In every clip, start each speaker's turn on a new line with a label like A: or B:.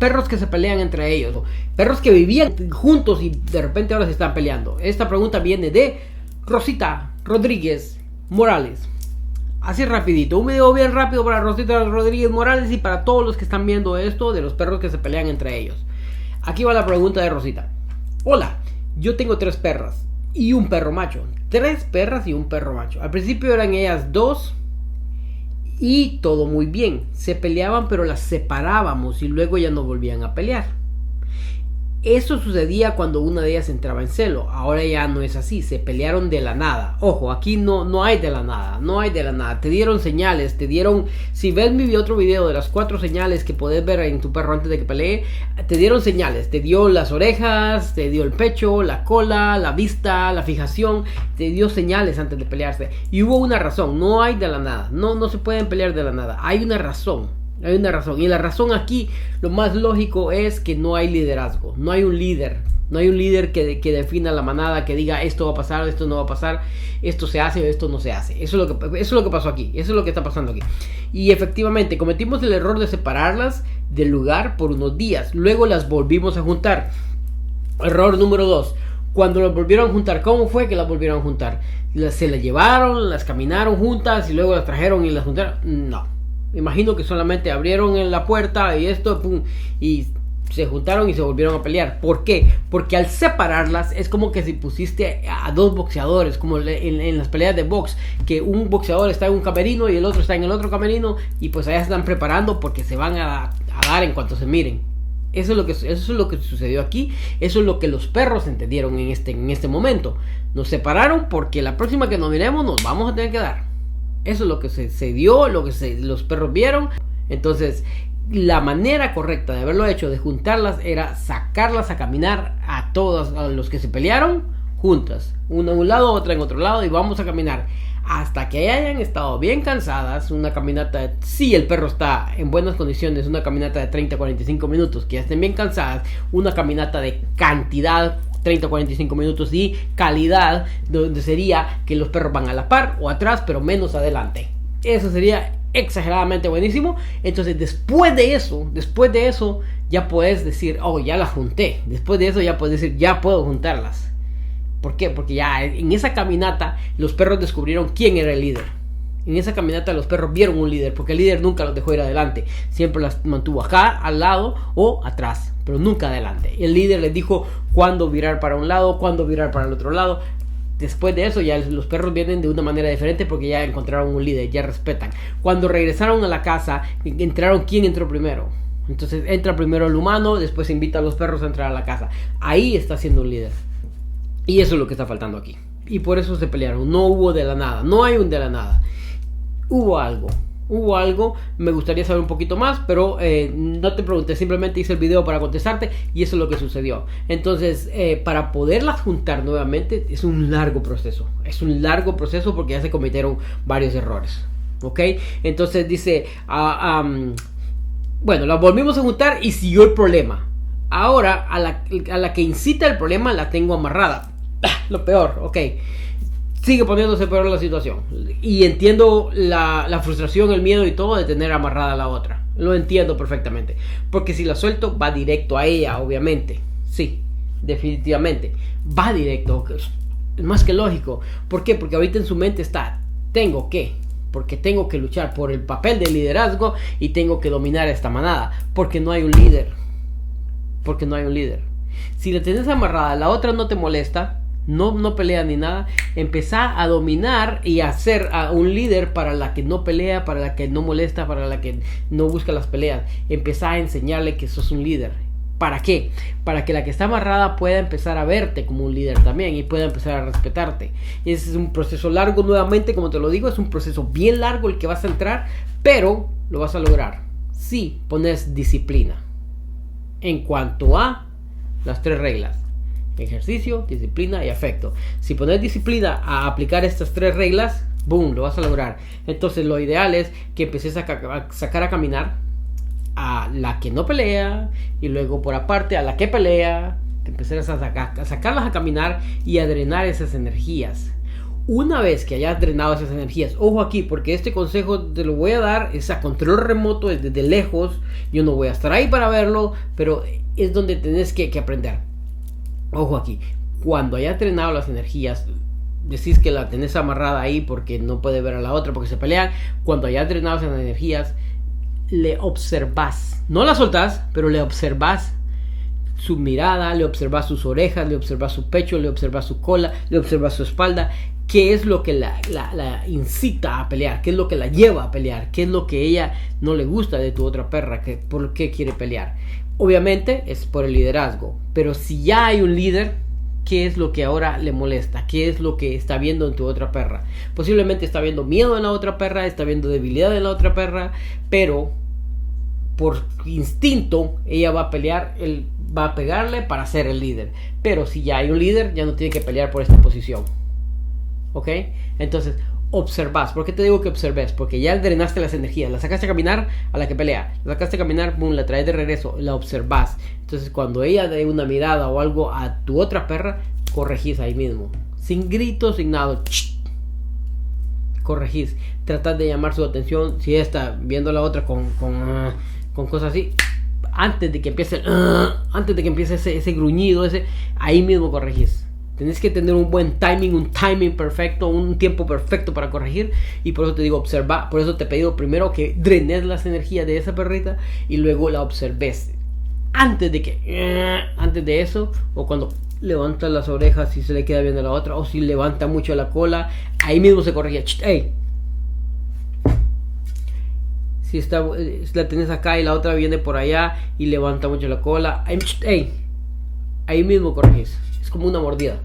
A: perros que se pelean entre ellos, o perros que vivían juntos y de repente ahora se están peleando. Esta pregunta viene de Rosita Rodríguez Morales. Así rapidito, un video bien rápido para Rosita Rodríguez Morales y para todos los que están viendo esto de los perros que se pelean entre ellos. Aquí va la pregunta de Rosita. Hola, yo tengo 3 perras y un perro macho. 3 perras y un perro macho. Al principio eran ellas 2 y todo muy bien. Se peleaban pero las separábamos y luego ya no volvían a pelear. Eso sucedía cuando una de ellas entraba en celo. Ahora ya no es así, se pelearon de la nada. Ojo, aquí no hay de la nada, no hay de la nada. Te dieron señales, te dieron... Si ves mi otro video de las 4 señales que podés ver en tu perro antes de que pelee, te dieron señales. Te dio las orejas, te dio el pecho, la cola, la vista, la fijación. Te dio señales antes de pelearse. Y hubo una razón, no hay de la nada. No se pueden pelear de la nada, hay una razón. Hay una razón, y la razón aquí, lo más lógico es que no hay liderazgo, no hay un líder que defina la manada, que diga esto va a pasar, esto no va a pasar, esto se hace o esto no se hace. Eso es lo que pasó aquí, eso es lo que está pasando aquí. Y efectivamente cometimos el error de separarlas del lugar por unos días, luego las volvimos a juntar. Error número 2. Cuando las volvieron a juntar, ¿cómo fue que las volvieron a juntar? ¿Se las llevaron, las caminaron juntas y luego las trajeron y las juntaron? No. Me imagino que solamente abrieron la puerta y esto, pum, y se juntaron y se volvieron a pelear. ¿Por qué? Porque al separarlas es como que si pusiste a 2 boxeadores, como en las peleas de box, que un boxeador está en un camerino y el otro está en el otro camerino, y pues allá se están preparando porque se van a dar en cuanto se miren. Eso es lo que sucedió aquí. Eso es lo que los perros entendieron en este momento. Nos separaron porque la próxima que nos miremos nos vamos a tener que dar. Eso es lo que se dio, los perros vieron. Entonces, la manera correcta de haberlo hecho, de juntarlas, era sacarlas a caminar a todos a los que se pelearon juntas. Una en un lado, otra en otro lado, y vamos a caminar hasta que hayan estado bien cansadas. Una caminata, si el perro está en buenas condiciones, una caminata de 30-45 minutos, que ya estén bien cansadas. Una caminata de cantidad, 30-45 minutos, y calidad, donde sería que los perros van a la par o atrás, pero menos adelante. Eso sería exageradamente buenísimo. Entonces después de eso ya puedes decir, oh, ya las junté. Después de eso ya puedes decir, ya puedo juntarlas. ¿Por qué? Porque ya en esa caminata los perros descubrieron quién era el líder. En esa caminata los perros vieron un líder, porque el líder nunca los dejó ir adelante. Siempre las mantuvo acá, al lado o atrás, pero nunca adelante. El líder les dijo cuándo virar para un lado, cuándo virar para el otro lado. Después de eso ya los perros vienen de una manera diferente porque ya encontraron un líder, ya respetan. Cuando regresaron a la casa, entraron, ¿quién entró primero? Entonces entra primero el humano, después invita a los perros a entrar a la casa. Ahí está siendo un líder. Y eso es lo que está faltando aquí. Y por eso se pelearon. No hubo de la nada, no hay un de la nada. Hubo algo, me gustaría saber un poquito más, pero no te pregunté, simplemente hice el video para contestarte y eso es lo que sucedió. Entonces, para poderlas juntar nuevamente es un largo proceso, porque ya se cometieron varios errores, ¿ok? Entonces dice, bueno, las volvimos a juntar y siguió el problema. Ahora, a la que incita el problema la tengo amarrada. Lo peor, ok. Sigue poniéndose peor la situación. Y entiendo la frustración, el miedo y todo de tener amarrada a la otra. Lo entiendo perfectamente. Porque si la suelto, va directo a ella, obviamente. Sí, definitivamente. Va directo. Es más que lógico. ¿Por qué? Porque ahorita en su mente está, porque tengo que luchar por el papel de liderazgo y tengo que dominar esta manada. Porque no hay un líder. Si la tenés amarrada, la otra no te molesta, no pelea ni nada, empezá a dominar y a ser un líder para la que no pelea, para la que no molesta, para la que no busca las peleas. Empezá a enseñarle que sos un líder. ¿Para qué? Para que la que está amarrada pueda empezar a verte como un líder también y pueda empezar a respetarte. Y ese es un proceso largo, nuevamente, como te lo digo, es un proceso bien largo el que vas a entrar, pero lo vas a lograr si pones disciplina. En cuanto a las 3 reglas: ejercicio, disciplina y afecto. Si pones disciplina a aplicar estas 3 reglas, boom, lo vas a lograr. Entonces lo ideal es que empeces a sacar a caminar a la que no pelea, y luego por aparte a la que pelea, que empeces a sacarlas a caminar y a drenar esas energías. Una vez que hayas drenado esas energías, ojo aquí, porque este consejo te lo voy a dar, es a control remoto, desde lejos. Yo no voy a estar ahí para verlo, pero es donde tenés que aprender. Ojo aquí, cuando hayas drenado las energías, decís que la tenés amarrada ahí porque no puede ver a la otra porque se pelean. Cuando hayas drenado esas energías, le observás, no la soltás, pero le observás su mirada, le observas sus orejas, le observas su pecho, le observas su cola, le observas su espalda. ¿Qué es lo que la incita a pelear? ¿Qué es lo que la lleva a pelear? ¿Qué es lo que ella no le gusta de tu otra perra? ¿Por qué quiere pelear? Obviamente es por el liderazgo, pero si ya hay un líder, ¿qué es lo que ahora le molesta? ¿Qué es lo que está viendo en tu otra perra? Posiblemente está viendo miedo en la otra perra, está viendo debilidad en la otra perra, pero por instinto ella va a pelear, él va a pegarle para ser el líder. Pero si ya hay un líder, ya no tiene que pelear por esta posición. ¿Ok? Entonces, observas. ¿Por qué te digo que observes? Porque ya drenaste las energías. La sacaste a caminar, a la que pelea. La sacaste a caminar, boom, la traes de regreso. La observas. Entonces, cuando ella dé una mirada o algo a tu otra perra, corregís ahí mismo. Sin gritos, sin nada. Corregís. Tratad de llamar su atención. Si ella está viendo a la otra con cosas así, antes de que empiece ese gruñido, ahí mismo corregís. Tenés que tener un buen timing, un timing perfecto, un tiempo perfecto para corregir. Y por eso te digo, observa. Por eso te he pedido primero que drenes las energías de esa perrita y luego la observes. Antes de eso, o cuando levanta las orejas y se le queda viendo a la otra, o si levanta mucho la cola, ahí mismo se corrige. ¡Ey! Si la tenés acá y la otra viene por allá y levanta mucho la cola, ¡ey! Ahí mismo corregís. Es como una mordida.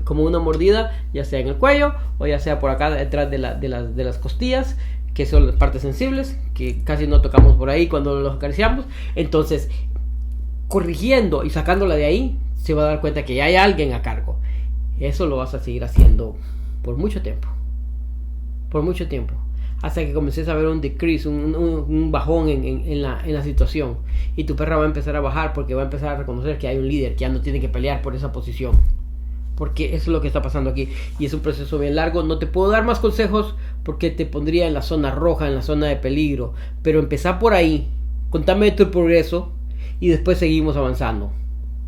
A: Como una mordida, ya sea en el cuello o ya sea por acá detrás de las costillas, que son las partes sensibles, que casi no tocamos por ahí cuando los acariciamos. Entonces, corrigiendo y sacándola de ahí, se va a dar cuenta que ya hay alguien a cargo. Eso lo vas a seguir haciendo por mucho tiempo. Por mucho tiempo. Hasta que comiences a ver un decrease, un bajón en la situación. Y tu perra va a empezar a bajar porque va a empezar a reconocer que hay un líder, que ya no tiene que pelear por esa posición. Porque eso es lo que está pasando aquí. Y es un proceso bien largo. No te puedo dar más consejos porque te pondría en la zona roja, en la zona de peligro. Pero empezá por ahí. Contame tu progreso. Y después seguimos avanzando.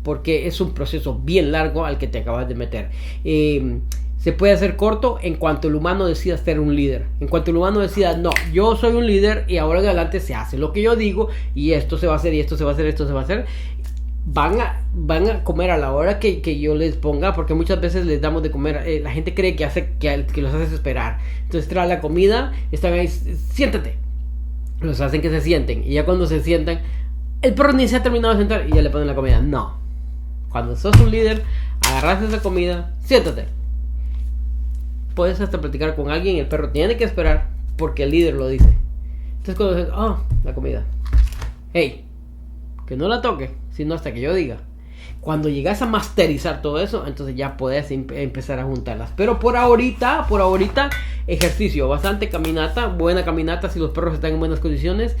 A: Porque es un proceso bien largo al que te acabas de meter. Se puede hacer corto en cuanto el humano decida ser un líder. En cuanto el humano decida, no, yo soy un líder y ahora en adelante se hace lo que yo digo. Y esto se va a hacer, y esto se va a hacer, esto se va a hacer. Van a comer a la hora que yo les ponga, porque muchas veces les damos de comer. La gente cree que los haces esperar. Entonces trae la comida, están ahí, siéntate. Los hacen que se sienten. Y ya cuando se sientan, el perro ni se ha terminado de sentar y ya le ponen la comida. No. Cuando sos un líder, agarras esa comida, siéntate. Puedes hasta platicar con alguien y el perro tiene que esperar porque el líder lo dice. Entonces cuando dices, la comida. Hey, que no la toque, sino hasta que yo diga. Cuando llegas a masterizar todo eso, entonces ya puedes empezar a juntarlas. Pero por ahorita, ejercicio, bastante caminata, buena caminata si los perros están en buenas condiciones.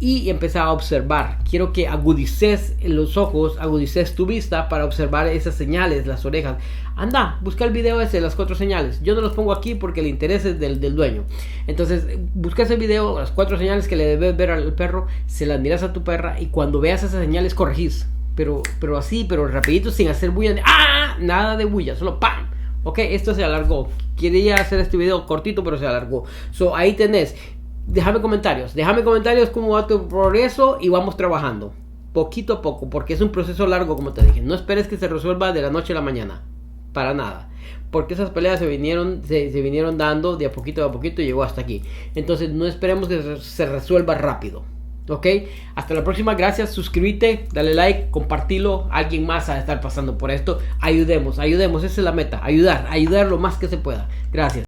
A: Y empezar a observar. Quiero que agudices los ojos, agudices tu vista para observar esas señales, las orejas. Anda, busca el video ese, las 4 señales. Yo no los pongo aquí porque el interés es del dueño. Entonces, busca ese video, las 4 señales que le debes ver al perro, se las miras a tu perra y cuando veas esas señales corregís. Pero rapidito, sin hacer bulla. Nada de bulla, solo ¡pam! Ok, esto se alargó. Quería hacer este video cortito, pero se alargó. Ahí tenés. Déjame comentarios cómo va tu progreso y vamos trabajando poquito a poco, porque es un proceso largo, como te dije. No esperes que se resuelva de la noche a la mañana, para nada, porque esas peleas se vinieron dando de a poquito y llegó hasta aquí. Entonces no esperemos que se resuelva rápido. Ok, hasta la próxima, gracias, suscríbete, dale like, compartilo, alguien más a estar pasando por esto. Ayudemos, esa es la meta, ayudar lo más que se pueda. Gracias.